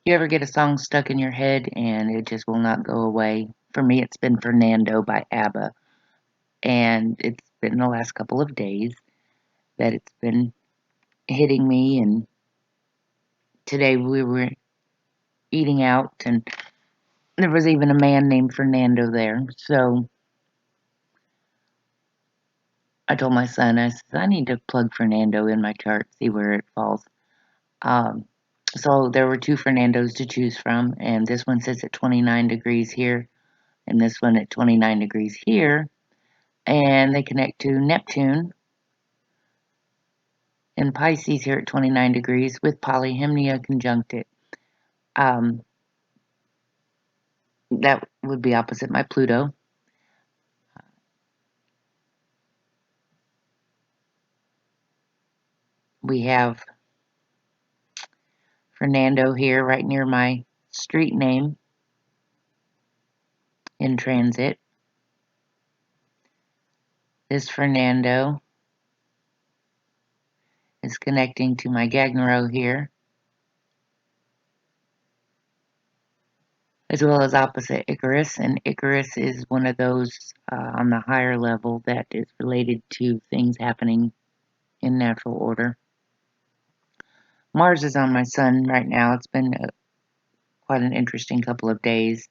You ever get a song stuck in your head and it just will not go away? For me, it's been Fernando by ABBA, and it's been the last couple of days that it's been hitting me. And today we were eating out, and there was even a man named Fernando there. So I told my son, I said, I need to plug Fernando in my chart, see where it falls. Um, so there were two Fernandos to choose from, and this one sits at 29 degrees here, and this one at 29 degrees here, and they connect to Neptune and Pisces here at 29 degrees with Polyhymnia conjunct it. That would be opposite my Pluto. We have Fernando here right near my street name in transit. This Fernando is connecting to my Gagnero here, as well as opposite Icarus. And Icarus is one of those on the higher level that is related to things happening in natural order. Mars is on my sun right now. It's been quite an interesting couple of days,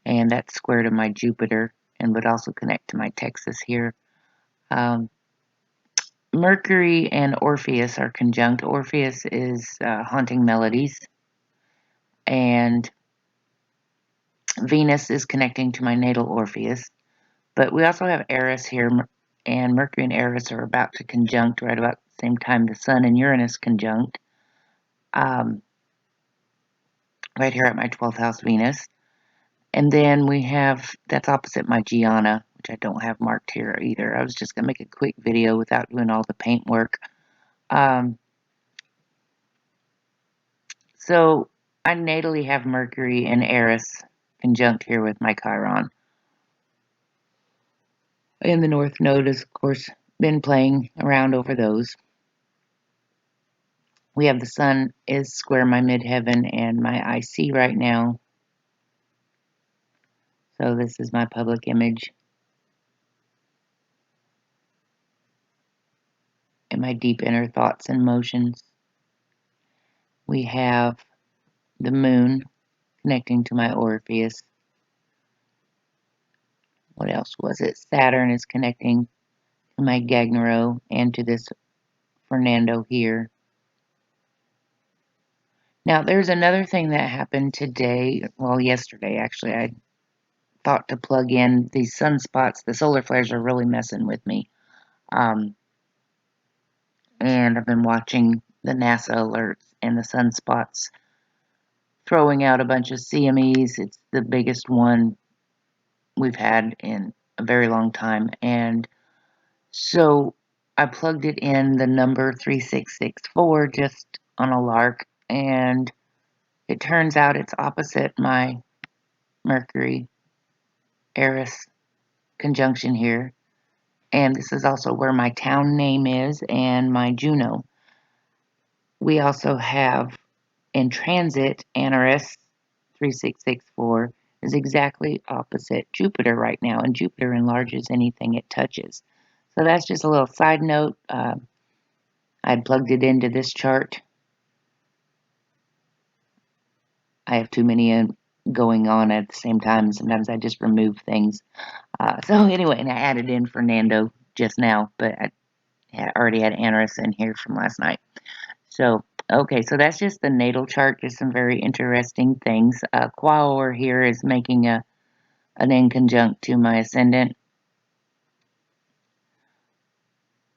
and that's square to my Jupiter and would also connect to my Texas here. Um, Mercury and Orpheus are conjunct. Orpheus is haunting melodies, and Venus is connecting to my natal Orpheus. But we also have Eris here, and Mercury and Eris are about to conjunct right about the same time the Sun and Uranus conjunct. Right here at my 12th house Venus. And then we have, that's opposite my Gianna, which I don't have marked here either. I was just going to make a quick video without doing all the paint work. So I natally have Mercury and Eris conjunct here with my Chiron. And the North Node has, of course, been playing around over those. We have the Sun is square my midheaven and my IC right now. So this is my public image and my deep inner thoughts and motions. We have the Moon connecting to my Orpheus. What else was it? Saturn is connecting to my Gagnero and to this Fernando here. Now, there's another thing that happened today, well, yesterday actually. I thought to plug in these sunspots. The solar flares are really messing with me. And I've been watching the NASA alerts and the sunspots throwing out a bunch of CMEs. It's the biggest one we've had in a very long time. And so I plugged it in the number 3664 just on a lark, and it turns out it's opposite my Mercury Eris conjunction here. And this is also where my town name is and my Juno. We also have in transit Antares 3664 is exactly opposite Jupiter right now, and Jupiter enlarges anything it touches. So that's just a little side note. I plugged it into this chart. I have too many going on at the same time. Sometimes I just remove things. So anyway, and I added in Fernando just now, but I already had Antares in here from last night. So, okay, so that's just the natal chart. Just some very interesting things. Quaoar here is making an inconjunct to my ascendant.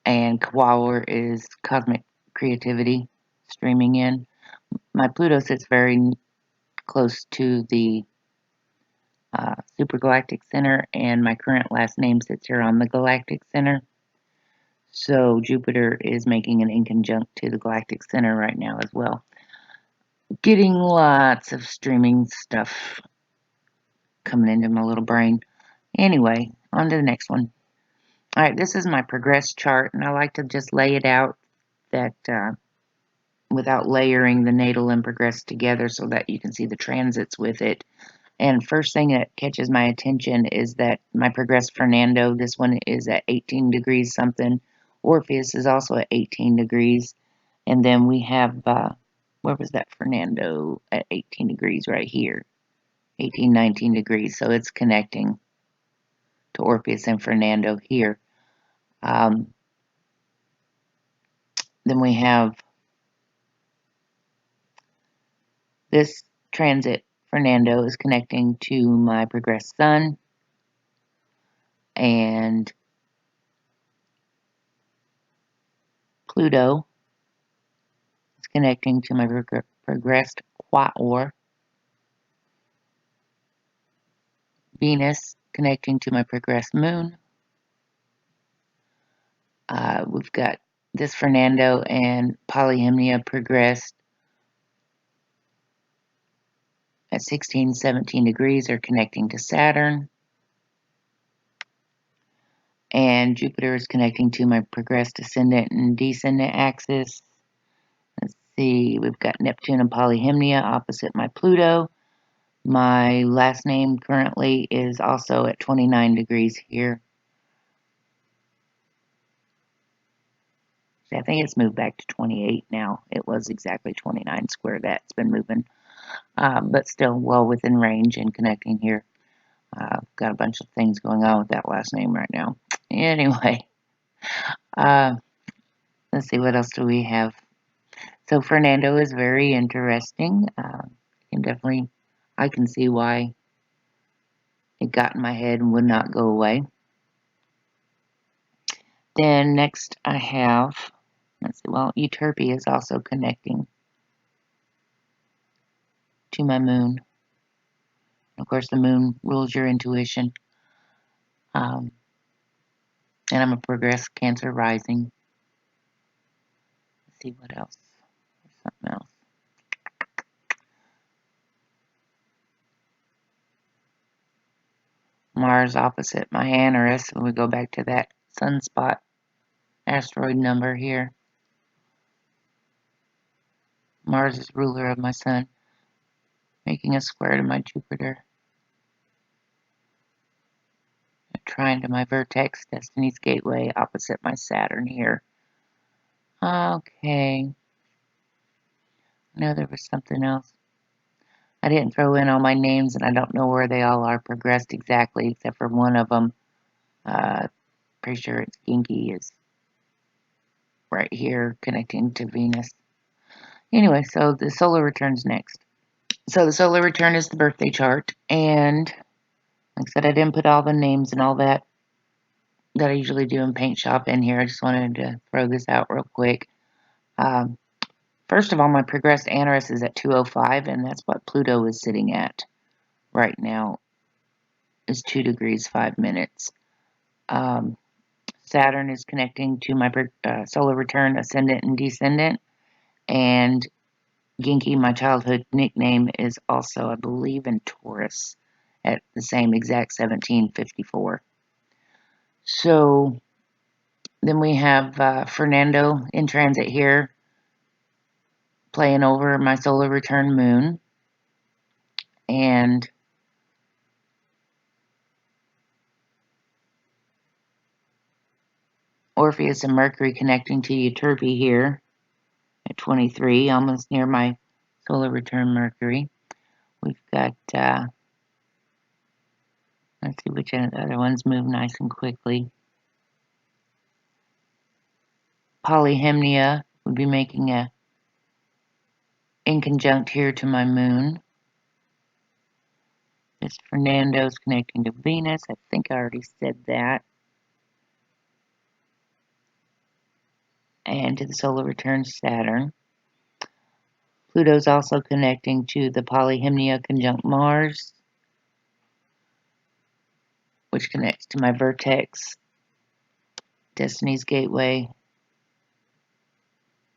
And Quaoar is cosmic creativity streaming in. My Pluto sits very close to the supergalactic center, and my current last name sits here on the galactic center. So Jupiter is making an inconjunct to the galactic center right now as well. Getting lots of streaming stuff coming into my little brain. Anyway, on to the next one. All right, this is my progress chart, and I like to just lay it out that without layering the natal and progress together so that you can see the transits with it. And first thing that catches my attention is that my progressed Fernando, this one is at 18 degrees something. Orpheus is also at 18 degrees. And then we have, where was that Fernando at 18 degrees right here? 18, 19 degrees. So it's connecting to Orpheus and Fernando here. Then we have this transit Fernando is connecting to my progressed Sun, and Pluto is connecting to my progressed Quaoar. Venus connecting to my progressed Moon. We've got this Fernando and Polyhymnia progressed at 16, 17 degrees are connecting to Saturn. And Jupiter is connecting to my progressed ascendant and descendant axis. Let's see, we've got Neptune and Polyhymnia opposite my Pluto. My last name currently is also at 29 degrees here. I think it's moved back to 28 now. It was exactly 29 square. That's been moving. But still well within range and connecting here. Got a bunch of things going on with that last name right now. Anyway, let's see, what else do we have? So Fernando is very interesting. I can see why it got in my head and would not go away. Then next I have, let's see, well, Euterpe is also connecting to my moon. Of course, the moon rules your intuition. And I'm a progressed Cancer rising. Let's see what else. There's something else. Mars opposite my Antares. When we go back to that Sunspot asteroid number here. Mars is ruler of my Sun, making a square to my Jupiter. A trine to my vertex, Destiny's Gateway, opposite my Saturn here. Okay. I know there was something else. I didn't throw in all my names, and I don't know where they all are progressed exactly, except for one of them. Pretty sure it's Ginky is right here connecting to Venus. Anyway, so the solar return's next. So the solar return is the birthday chart, and like I said, I didn't put all the names and all that I usually do in Paint Shop in here. I just wanted to throw this out real quick. First of all, my progressed Antares is at 205, and that's what Pluto is sitting at right now, is 2 degrees 5 minutes. Saturn is connecting to my solar return ascendant and descendant, and Ginky, my childhood nickname, is also, I believe, in Taurus at the same exact 1754. So then we have Fernando in transit here, playing over my solar return moon, and Orpheus and Mercury connecting to Euterpe here at 23, almost near my solar return Mercury. We've got, let's see which other ones move nice and quickly. Polyhymnia would be making a inconjunct here to my moon. This Fernando's connecting to Venus. I think I already said that. And to the solar return Saturn. Pluto's also connecting to the Polyhymnia conjunct Mars, which connects to my vertex, Destiny's Gateway,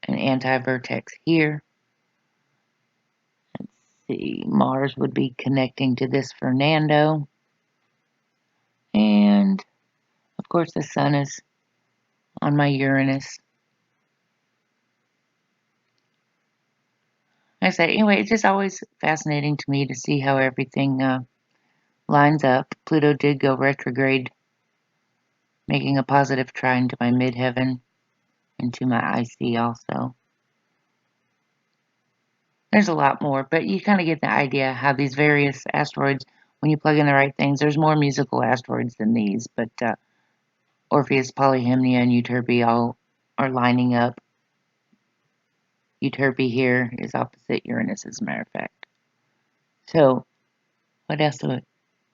and anti-vertex here. Let's see, Mars would be connecting to this Fernando. And, of course, the Sun is on my Uranus. I say, anyway, it's just always fascinating to me to see how everything lines up. Pluto did go retrograde, making a positive trine to my midheaven and to my IC also. There's a lot more, but you kind of get the idea how these various asteroids, when you plug in the right things, there's more musical asteroids than these, but Orpheus, Polyhymnia, and Euterpe all are lining up. Euterpe here is opposite Uranus, as a matter of fact. So, what else? Is there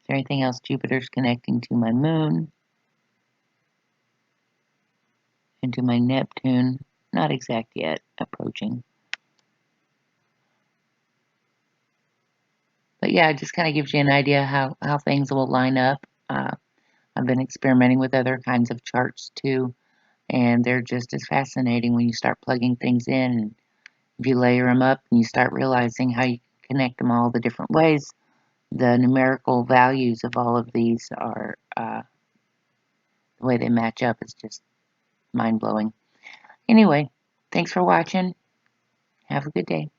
anything else? Jupiter's connecting to my moon and to my Neptune. Not exact yet, approaching. But yeah, it just kind of gives you an idea how things will line up. I've been experimenting with other kinds of charts too, and they're just as fascinating when you start plugging things in. And if you layer them up and you start realizing how you connect them all the different ways, the numerical values of all of these are the way they match up is just mind blowing. Anyway, thanks for watching. Have a good day.